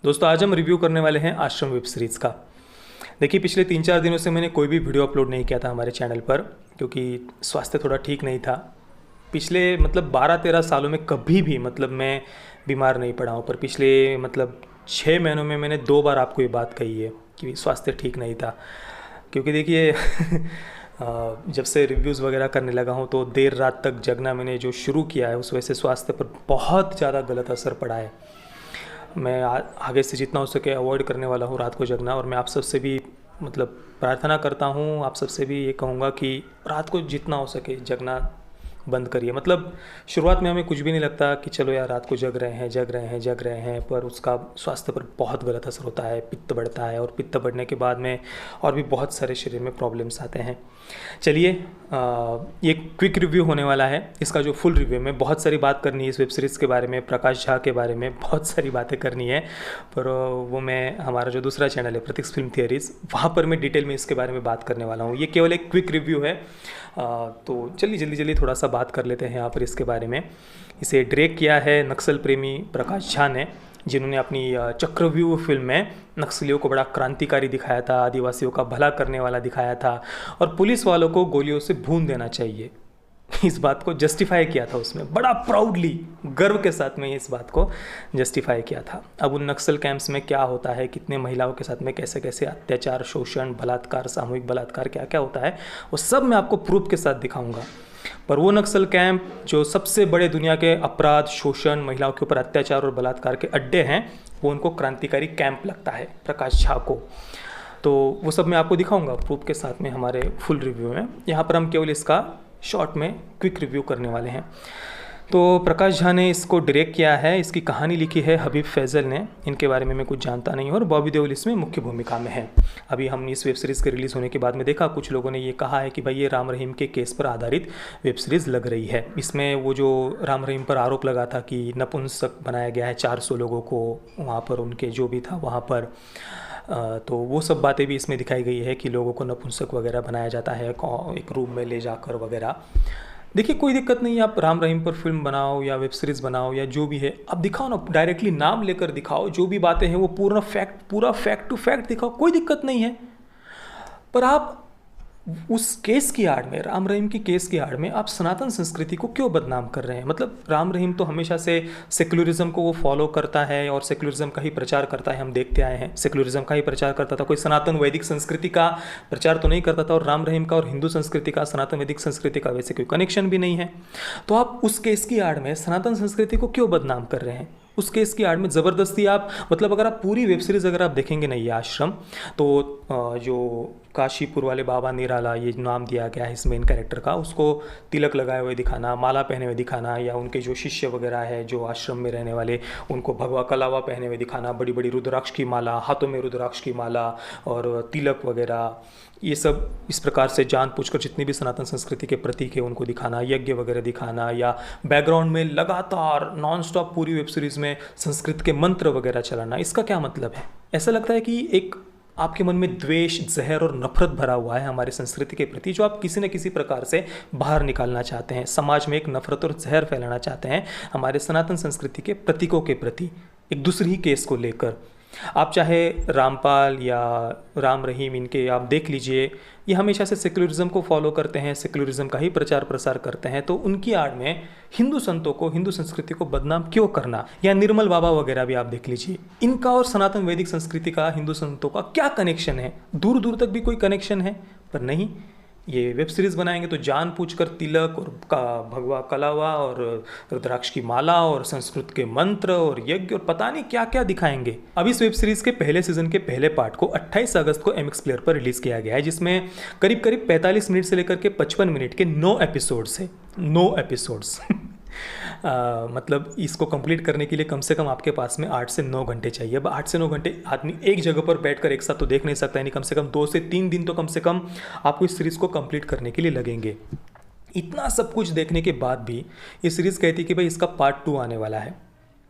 दोस्तों आज हम रिव्यू करने वाले हैं आश्रम वेब सीरीज़ का। देखिए पिछले 3-4 दिनों से मैंने कोई भी वीडियो अपलोड नहीं किया था हमारे चैनल पर, क्योंकि स्वास्थ्य थोड़ा ठीक नहीं था। पिछले 12-13 सालों में कभी भी मैं बीमार नहीं पड़ा हूँ, पर पिछले 6 महीनों में मैंने 2 बार आपको ये बात कही है कि स्वास्थ्य ठीक नहीं था। क्योंकि देखिए जब से रिव्यूज़ वगैरह करने लगा हूँ तो देर रात तक जगना मैंने जो शुरू किया है उस वजह से स्वास्थ्य पर बहुत ज़्यादा गलत असर पड़ा है। मैं आगे से जितना हो सके अवॉइड करने वाला हूँ रात को जगना, और मैं आप सबसे भी प्रार्थना करता हूँ, आप सबसे भी ये कहूँगा कि रात को जितना हो सके जगना बंद करिए। शुरुआत में हमें कुछ भी नहीं लगता कि चलो यार रात को जग रहे हैं, पर उसका स्वास्थ्य पर बहुत गलत असर होता है। पित्त बढ़ता है और पित्त बढ़ने के बाद में और भी बहुत सारे शरीर में प्रॉब्लम्स आते हैं। चलिए ये क्विक रिव्यू होने वाला है। इसका जो फुल रिव्यू में बहुत सारी बात करनी है, इस वेब सीरीज़ के बारे में, प्रकाश झा के बारे में बहुत सारी बातें करनी है, पर वो मैं हमारा जो दूसरा चैनल है प्रतीक्ष फिल्म थियरीज़, वहाँ पर मैं डिटेल में इसके बारे में बात करने वाला हूँ। ये केवल एक क्विक रिव्यू है। तो चलिए जल्दी थोड़ा सा बात कर लेते हैं यहाँ पर इसके बारे में। इसे डायरेक्ट किया है नक्सल प्रेमी प्रकाश झा ने, जिन्होंने अपनी चक्रव्यूह फिल्म में नक्सलियों को बड़ा क्रांतिकारी दिखाया था, आदिवासियों का भला करने वाला दिखाया था और पुलिस वालों को गोलियों से भून देना चाहिए, इस बात को जस्टिफाई किया था। उसमें बड़ा प्राउडली, गर्व के साथ में इस बात को जस्टिफाई किया था। अब उन नक्सल कैंप्स में क्या होता है, कितने महिलाओं के साथ में कैसे कैसे अत्याचार, शोषण, बलात्कार, सामूहिक बलात्कार क्या क्या होता है, वो सब मैं आपको प्रूफ के साथ दिखाऊंगा। पर वो नक्सल कैंप जो सबसे बड़े दुनिया के अपराध, शोषण, महिलाओं के ऊपर अत्याचार और बलात्कार के अड्डे हैं, वो उनको क्रांतिकारी कैंप लगता है प्रकाश झा को। तो वो सब मैं आपको दिखाऊंगा प्रूफ के साथ में हमारे फुल रिव्यू में। यहाँ पर हम केवल इसका शॉर्ट में क्विक रिव्यू करने वाले हैं। तो प्रकाश झा ने इसको डायरेक्ट किया है, इसकी कहानी लिखी है हबीब फैज़ल ने। इनके बारे में मैं कुछ जानता नहीं हूँ, और बॉबी देओल इसमें मुख्य भूमिका में है। अभी हम इस वेब सीरीज़ के रिलीज़ होने के बाद में देखा कुछ लोगों ने ये कहा है कि भाई ये राम रहीम के केस पर आधारित वेब सीरीज़ लग रही है। इसमें वो जो राम रहीम पर आरोप लगा था कि नपुंसक बनाया गया है 400 लोगों को, वहाँ पर उनके जो भी था वहाँ पर, तो वो सब बातें भी इसमें दिखाई गई है कि लोगों को नपुंसक वगैरह बनाया जाता है एक रूम में ले जाकर वगैरह। देखिए कोई दिक्कत नहीं है, आप राम रहीम पर फिल्म बनाओ या वेब सीरीज़ बनाओ या जो भी है, आप दिखाओ ना, डायरेक्टली नाम लेकर दिखाओ, जो भी बातें हैं वो पूरा फैक्ट टू फैक्ट दिखाओ, कोई दिक्कत नहीं है। पर आप उस केस की आड़ में, राम रहीम की केस की आड़ में आप सनातन संस्कृति को क्यों बदनाम कर रहे हैं? राम रहीम तो हमेशा से सेक्युलरिज्म को वो फॉलो करता है और सेक्युलरिज्म का ही प्रचार करता है, हम देखते आए हैं। सेक्युलरिज्म का ही प्रचार करता था, कोई सनातन वैदिक संस्कृति का प्रचार तो नहीं करता था। और राम रहीम का और हिंदू संस्कृति का, सनातन वैदिक संस्कृति का वैसे कोई कनेक्शन भी नहीं है। तो आप उस केस की आड़ में सनातन संस्कृति को क्यों बदनाम कर रहे हैं? उस केस की आड़ में ज़बरदस्ती आप अगर आप पूरी वेब सीरीज़ अगर आप देखेंगे ना, ये आश्रम, तो जो काशीपुर वाले बाबा निराला, ये नाम दिया गया है इस मेन कैरेक्टर का, उसको तिलक लगाए हुए दिखाना, माला पहने हुए दिखाना, या उनके जो शिष्य वगैरह है जो आश्रम में रहने वाले, उनको भगवा कलावा पहने हुए दिखाना, बड़ी बड़ी रुद्राक्ष की माला, हाथों में रुद्राक्ष की माला और तिलक वगैरह, ये सब इस प्रकार से जानबूझकर जितनी भी सनातन संस्कृति के प्रतीक है उनको दिखाना, यज्ञ वगैरह दिखाना, या बैकग्राउंड में लगातार नॉन स्टॉप पूरी वेब सीरीज़ में संस्कृत के मंत्र वगैरह चलाना, इसका क्या मतलब है? ऐसा लगता है कि एक आपके मन में द्वेष, जहर और नफरत भरा हुआ है हमारी संस्कृति के प्रति, जो आप किसी न किसी प्रकार से बाहर निकालना चाहते हैं। समाज में एक नफरत और जहर फैलाना चाहते हैं हमारे सनातन संस्कृति के प्रतीकों के प्रति, एक दूसरी ही केस को लेकर। आप चाहे रामपाल या राम रहीम, इनके आप देख लीजिए, ये हमेशा से सेक्युलरिज्म को फॉलो करते हैं, सेक्युलरिज्म का ही प्रचार प्रसार करते हैं। तो उनकी आड़ में हिंदू संतों को, हिंदू संस्कृति को बदनाम क्यों करना? या निर्मल बाबा वगैरह भी आप देख लीजिए, इनका और सनातन वैदिक संस्कृति का, हिंदू संतों का क्या कनेक्शन है? दूर दूर तक भी कोई कनेक्शन है? पर नहीं, ये वेब सीरीज़ बनाएंगे तो जानबूझकर तिलक और भगवा कलावा और रुद्राक्ष की माला और संस्कृत के मंत्र और यज्ञ और पता नहीं क्या क्या दिखाएंगे। अब इस वेब सीरीज़ के पहले सीजन के पहले पार्ट को 28 अगस्त को MX प्लेयर पर रिलीज़ किया गया है, जिसमें करीब करीब 45 मिनट से लेकर के 55 मिनट के 9 एपिसोड्स है। 9 एपिसोड्स इसको कंप्लीट करने के लिए कम से कम आपके पास में 8 से 9 घंटे चाहिए। अब 8 से 9 घंटे आदमी एक जगह पर बैठकर एक साथ तो देख नहीं सकता, यानी कम से कम 2 से 3 दिन तो कम से कम आपको इस सीरीज़ को कंप्लीट करने के लिए लगेंगे। इतना सब कुछ देखने के बाद भी ये सीरीज़ कहती है कि भाई इसका पार्ट 2 आने वाला है,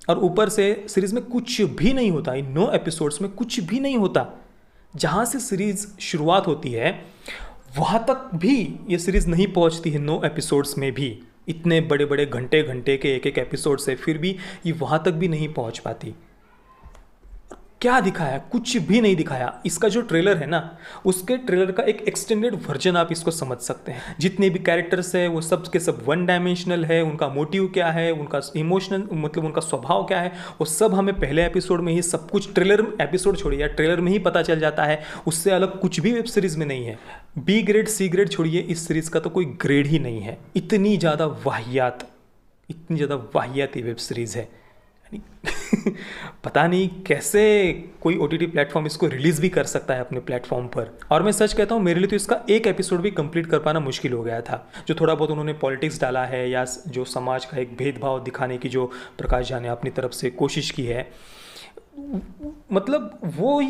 और ऊपर से सीरीज़ में कुछ भी नहीं होता, इन 9 एपिसोड्स में कुछ भी नहीं होता। जहाँ से सीरीज़ शुरुआत होती है वहाँ तक भी ये सीरीज़ नहीं पहुँचती है 9 एपिसोड्स में भी। इतने बड़े बड़े घंटे घंटे के एक एक एपिसोड से फिर भी ये वहाँ तक भी नहीं पहुँच पाती। क्या दिखाया? कुछ भी नहीं दिखाया। इसका जो ट्रेलर है ना, उसके ट्रेलर का एक एक्सटेंडेड वर्जन आप इसको समझ सकते हैं। जितने भी कैरेक्टर्स है वो सब के सब वन डायमेंशनल है, उनका मोटिव क्या है, उनका इमोशनल मतलब उनका स्वभाव क्या है, वो सब हमें पहले एपिसोड में ही सब कुछ ट्रेलर एपिसोड छोड़िए या ट्रेलर में ही पता चल जाता है। उससे अलग कुछ भी वेब सीरीज़ में नहीं है। बी ग्रेड सी ग्रेड छोड़िए, इस सीरीज़ का तो कोई ग्रेड ही नहीं है। इतनी ज़्यादा वाहियात वेब सीरीज़ है। पता नहीं कैसे कोई OTT प्लेटफॉर्म इसको रिलीज़ भी कर सकता है अपने प्लेटफॉर्म पर। और मैं सच कहता हूँ, मेरे लिए तो इसका एक एपिसोड भी कंप्लीट कर पाना मुश्किल हो गया था। जो थोड़ा बहुत उन्होंने पॉलिटिक्स डाला है या जो समाज का एक भेदभाव दिखाने की जो प्रकाश झा ने अपनी तरफ से कोशिश की है, मतलब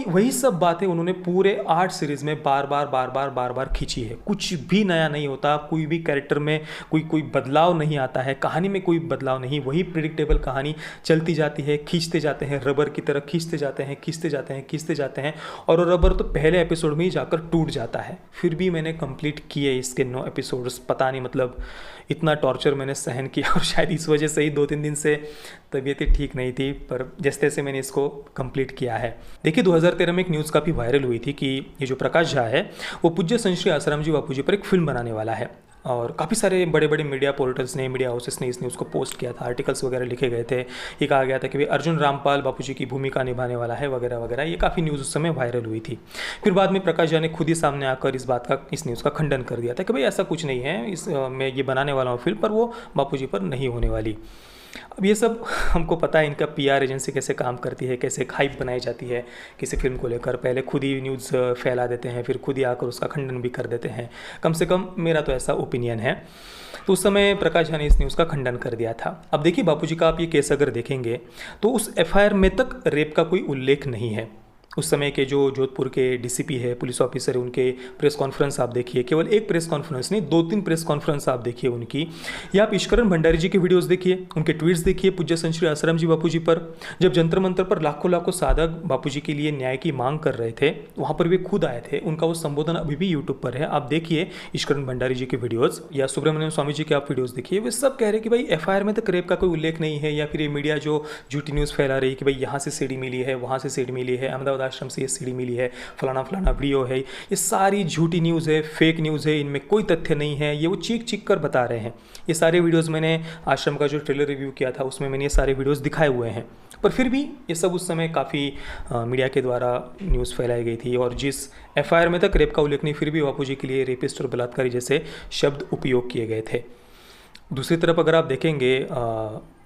वही सब बातें उन्होंने पूरे 8 सीरीज़ में बार बार खींची है। कुछ भी नया नहीं होता, कोई भी कैरेक्टर में कोई बदलाव नहीं आता है, कहानी में कोई बदलाव नहीं, वही प्रिडिक्टेबल कहानी चलती जाती है। खींचते जाते हैं रबर की तरह, खींचते जाते हैं और वो रबर तो पहले एपिसोड में ही जाकर टूट जाता है। फिर भी मैंने कंप्लीट किए इसके 9 एपिसोड्स। पता नहीं मतलब इतना टॉर्चर मैंने सहन किया और शायद इस वजह से ही 2-3 दिन से तबीयतें ठीक नहीं थी, पर जैसे तैसे मैंने इसको कंप्लीट किया है। देखिए 2013 में एक न्यूज़ काफ़ी वायरल हुई थी कि ये जो प्रकाश झा है वो पूज्य संत श्री आसाराम जी बापू जी पर एक फिल्म बनाने वाला है। और काफ़ी सारे बड़े बड़े मीडिया पोर्टल्स ने, मीडिया हाउसेस ने इस न्यूज़ को पोस्ट किया था, आर्टिकल्स वगैरह लिखे गए थे। ये कहा गया था कि भाई अर्जुन रामपाल बापू जी की भूमिका निभाने वाला है वगैरह वगैरह। ये काफ़ी न्यूज़ उस समय वायरल हुई थी। फिर बाद में प्रकाश झा ने खुद ही सामने आकर इस न्यूज़ का खंडन कर दिया था कि भाई ऐसा कुछ नहीं है, मैं ये बनाने वाला हूँ फिल्म, पर वो बापू जी पर नहीं होने वाली। अब ये सब हमको पता है इनका PR एजेंसी कैसे काम करती है, कैसे हाइप बनाई जाती है किसी फिल्म को लेकर। पहले खुद ही न्यूज़ फैला देते हैं, फिर खुद ही आकर उसका खंडन भी कर देते हैं। कम से कम मेरा तो ऐसा ओपिनियन है। तो उस समय प्रकाश झा ने इस न्यूज़ का खंडन कर दिया था। अब देखिए बापूजी का आप ये केस अगर देखेंगे तो उस FIR में तक रेप का कोई उल्लेख नहीं है। उस समय के जो जोधपुर के DCP है, पुलिस ऑफिसर है, उनके प्रेस कॉन्फ्रेंस आप देखिए, केवल एक प्रेस कॉन्फ्रेंस नहीं 2-3 प्रेस कॉन्फ्रेंस आप देखिए उनकी, या आप ईश्वरन भंडारी जी के वीडियोस देखिए, उनके ट्वीट्स देखिए पूज्य संत श्री आसाराम जी बापू जी पर। जब जंतर मंतर पर लाखों साधक बापू जी के लिए न्याय की मांग कर रहे थे, वहाँ पर वे खुद आए थे। उनका वो संबोधन अभी भी यूट्यूब पर है, आप देखिए ईश्वरन भंडारी जी के वीडियोज़ या सुब्रमण्यम स्वामी जी के आप वीडियोज़ देखिए। वे सब कह रहे कि भाई FIR में तक रेप का कोई उल्लेख नहीं है। या फिर ये मीडिया जो झूठी न्यूज़ फैला रही कि भाई यहाँ से सीडी मिली है, वहाँ से सीडी मिली है, अहमदाबाद आश्रम से ये सीडी मिली है, फलाना वीडियो है, ये सारी झूठी न्यूज़ है, फेक न्यूज़ है, इनमें कोई तथ्य नहीं है। ये वो चीख कर बता रहे हैं। ये सारे वीडियोस मैंने आश्रम का जो ट्रेलर रिव्यू किया था उसमें मैंने ये सारे वीडियोस दिखाए हुए हैं। पर फिर भी ये सब उस समय काफ़ी मीडिया के द्वारा न्यूज़ फैलाई गई थी और जिस FIR में तक रेप का उल्लेख नहीं, फिर भी बापू जी के लिए रेपिस्ट और बलात्कारी जैसे शब्द उपयोग किए गए थे। दूसरी तरफ अगर आप देखेंगे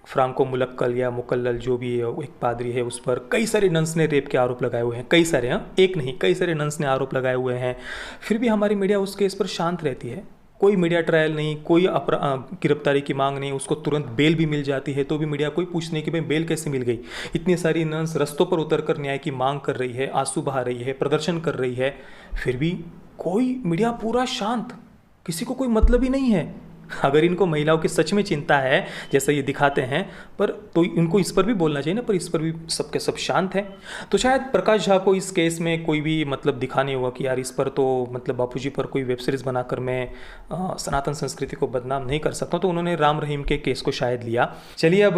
फ्रांको मुलक्कल या मुकल्लल जो भी है, वो एक पादरी है, उस पर कई सारे नंस ने रेप के आरोप लगाए हुए हैं। कई सारे, एक नहीं कई सारे नंस ने आरोप लगाए हुए हैं। फिर भी हमारी मीडिया उस केस पर शांत रहती है। कोई मीडिया ट्रायल नहीं, कोई गिरफ्तारी की मांग नहीं, उसको तुरंत बेल भी मिल जाती है तो भी मीडिया कोई पूछ नहीं कि भाई बेल कैसे मिल गई। इतनी सारी नंस रस्तों पर उतरकर न्याय की मांग कर रही है, आंसू बहा रही है, प्रदर्शन कर रही है, फिर भी कोई मीडिया पूरा शांत, किसी को कोई मतलब ही नहीं है। अगर इनको महिलाओं की सच में चिंता है जैसा ये दिखाते हैं, पर तो इनको इस पर भी बोलना चाहिए ना, पर इस पर भी सबके सब शांत हैं। तो शायद प्रकाश झा को इस केस में कोई भी मतलब दिखा नहीं होगा कि यार इस पर तो मतलब बापूजी पर कोई वेब सीरीज़ बनाकर मैं सनातन संस्कृति को बदनाम नहीं कर सकता, तो उन्होंने राम रहीम के केस को शायद लिया। चलिए अब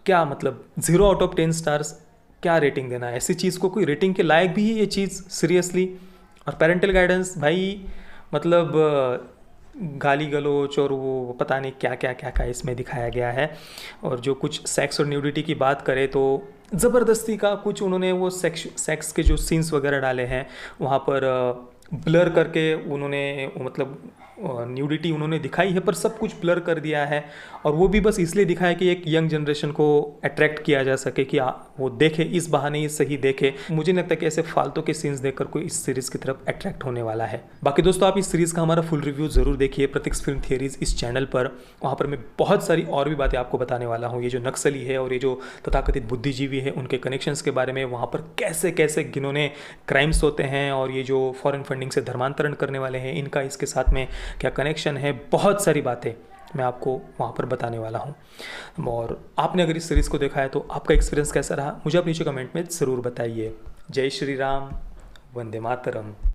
क्या मतलब 0 आउट ऑफ 10 स्टार्स क्या रेटिंग देना है? ऐसी चीज़ को कोई रेटिंग के लायक भी है ये चीज़ सीरियसली? और पेरेंटल गाइडेंस भाई मतलब गाली गलोच और वो पता नहीं क्या इसमें दिखाया गया है। और जो कुछ सेक्स और न्यूडिटी की बात करें तो ज़बरदस्ती का कुछ उन्होंने वो सेक्स के जो सीन्स वगैरह डाले हैं वहाँ पर ब्लर करके उन्होंने मतलब न्यूडिटी उन्होंने दिखाई है, पर सब कुछ ब्लर कर दिया है। और वो भी बस इसलिए दिखाया कि एक यंग जनरेशन को अट्रैक्ट किया जा सके कि वो देखे, इस बहाने ही सही देखे। मुझे नहीं लगता कि ऐसे फालतू के सीन्स देखकर कोई इस सीरीज़ की तरफ अट्रैक्ट होने वाला है। बाकी दोस्तों आप इस सीरीज़ का हमारा फुल रिव्यू ज़रूर देखिए प्रतीक्ष फिल्म थियरीज इस चैनल पर। वहाँ पर मैं बहुत सारी और भी बातें आपको बताने वाला हूँ। ये जो नक्सली है और ये जो तथाकथित बुद्धिजीवी है उनके कनेक्शंस के बारे में, वहाँ पर कैसे कैसे घिनौने क्राइम्स होते हैं, और ये जो फॉरेन फंडिंग से धर्मांतरण करने वाले हैं इनका इसके साथ में क्या कनेक्शन है, बहुत सारी बातें मैं आपको वहाँ पर बताने वाला हूँ। और आपने अगर इस सीरीज़ को देखा है तो आपका एक्सपीरियंस कैसा रहा मुझे आप नीचे कमेंट में ज़रूर बताइए। जय श्री राम, वंदे मातरम।